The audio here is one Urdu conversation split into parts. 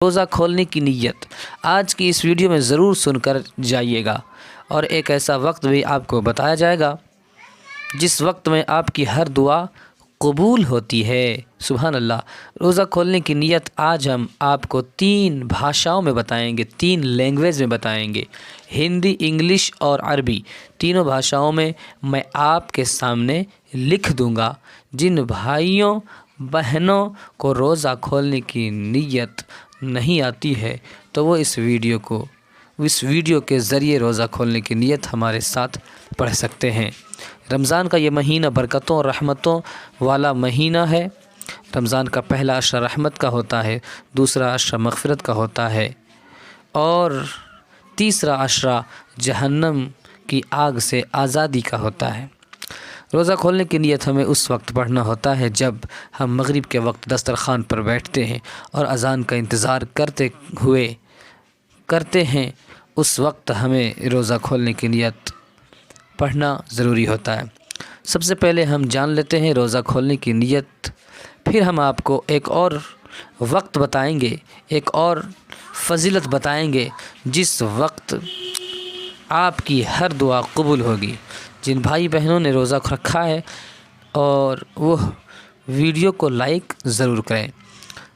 روزہ کھولنے کی نیت آج کی اس ویڈیو میں ضرور سن کر جائیے گا، اور ایک ایسا وقت بھی آپ کو بتایا جائے گا جس وقت میں آپ کی ہر دعا قبول ہوتی ہے۔ سبحان اللہ۔ روزہ کھولنے کی نیت آج ہم آپ کو 3 بھاشاؤں میں بتائیں گے، 3 لینگویج میں بتائیں گے، ہندی، انگلش اور عربی، تینوں بھاشاؤں میں میں آپ کے سامنے لکھ دوں گا۔ جن بھائیوں بہنوں کو روزہ کھولنے کی نیت نہیں آتی ہے تو وہ اس ویڈیو کے ذریعے روزہ کھولنے کی نیت ہمارے ساتھ پڑھ سکتے ہیں۔ رمضان کا یہ مہینہ برکتوں اور رحمتوں والا مہینہ ہے۔ رمضان کا پہلا عشرہ رحمت کا ہوتا ہے، دوسرا عشرہ مغفرت کا ہوتا ہے، اور تیسرا عشرہ جہنم کی آگ سے آزادی کا ہوتا ہے۔ روزہ کھولنے کی نیت ہمیں اس وقت پڑھنا ہوتا ہے جب ہم مغرب کے وقت دسترخوان پر بیٹھتے ہیں اور اذان کا انتظار کرتے ہیں، اس وقت ہمیں روزہ کھولنے کی نیت پڑھنا ضروری ہوتا ہے۔ سب سے پہلے ہم جان لیتے ہیں روزہ کھولنے کی نیت، پھر ہم آپ کو ایک اور وقت بتائیں گے، ایک اور فضیلت بتائیں گے جس وقت آپ کی ہر دعا قبول ہوگی۔ جن بھائی بہنوں نے روزہ رکھا ہے اور وہ ویڈیو کو لائک ضرور کریں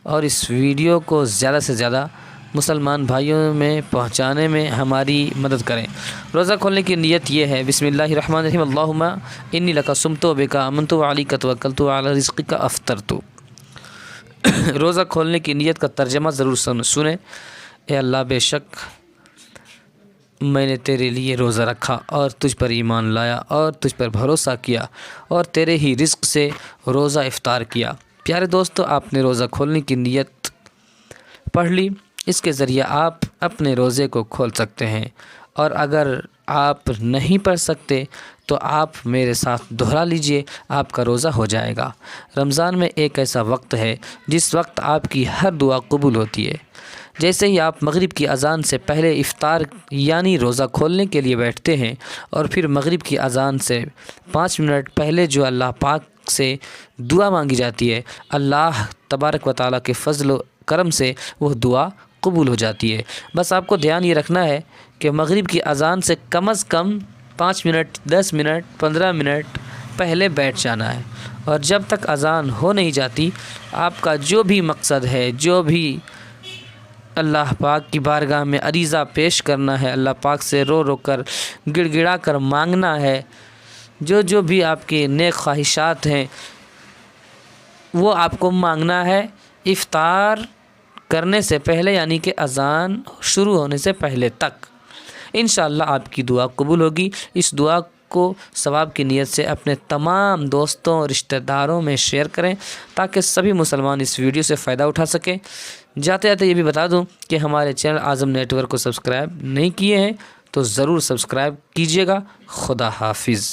اور اس ویڈیو کو زیادہ سے زیادہ مسلمان بھائیوں میں پہنچانے میں ہماری مدد کریں۔ روزہ کھولنے کی نیت یہ ہے، بسم اللہ الرحمن الرحیم، اللہم انی لک صمت بک آمنت علیک توکلت علی رزقک افطرت۔ روزہ کھولنے کی نیت کا ترجمہ ضرور سنیں۔ اے اللہ، بے شک میں نے تیرے لیے روزہ رکھا اور تجھ پر ایمان لایا اور تجھ پر بھروسہ کیا اور تیرے ہی رزق سے روزہ افطار کیا۔ پیارے دوستو، آپ نے روزہ کھولنے کی نیت پڑھ لی، اس کے ذریعے آپ اپنے روزے کو کھول سکتے ہیں، اور اگر آپ نہیں پڑھ سکتے تو آپ میرے ساتھ دہرا لیجئے، آپ کا روزہ ہو جائے گا۔ رمضان میں ایک ایسا وقت ہے جس وقت آپ کی ہر دعا قبول ہوتی ہے۔ جیسے ہی آپ مغرب کی اذان سے پہلے افطار یعنی روزہ کھولنے کے لیے بیٹھتے ہیں، اور پھر مغرب کی اذان سے 5 منٹ پہلے جو اللہ پاک سے دعا مانگی جاتی ہے، اللہ تبارک و تعالیٰ کے فضل و کرم سے وہ دعا قبول ہو جاتی ہے۔ بس آپ کو دھیان یہ رکھنا ہے کہ مغرب کی اذان سے کم از کم 5 منٹ، 10 منٹ، 15 منٹ پہلے بیٹھ جانا ہے، اور جب تک اذان ہو نہیں جاتی آپ کا جو بھی مقصد ہے، جو بھی اللہ پاک کی بارگاہ میں عریضہ پیش کرنا ہے، اللہ پاک سے رو رو کر گڑ گڑا کر مانگنا ہے، جو بھی آپ کے نیک خواہشات ہیں وہ آپ کو مانگنا ہے افطار کرنے سے پہلے، یعنی کہ اذان شروع ہونے سے پہلے تک۔ انشاءاللہ آپ کی دعا قبول ہوگی۔ اس دعا کو ثواب کی نیت سے اپنے تمام دوستوں اور رشتہ داروں میں شیئر کریں تاکہ سبھی مسلمان اس ویڈیو سے فائدہ اٹھا سکیں۔ جاتے جاتے یہ بھی بتا دوں کہ ہمارے چینل اعظم نیٹ ورک کو سبسکرائب نہیں کیے ہیں تو ضرور سبسکرائب کیجیے گا۔ خدا حافظ۔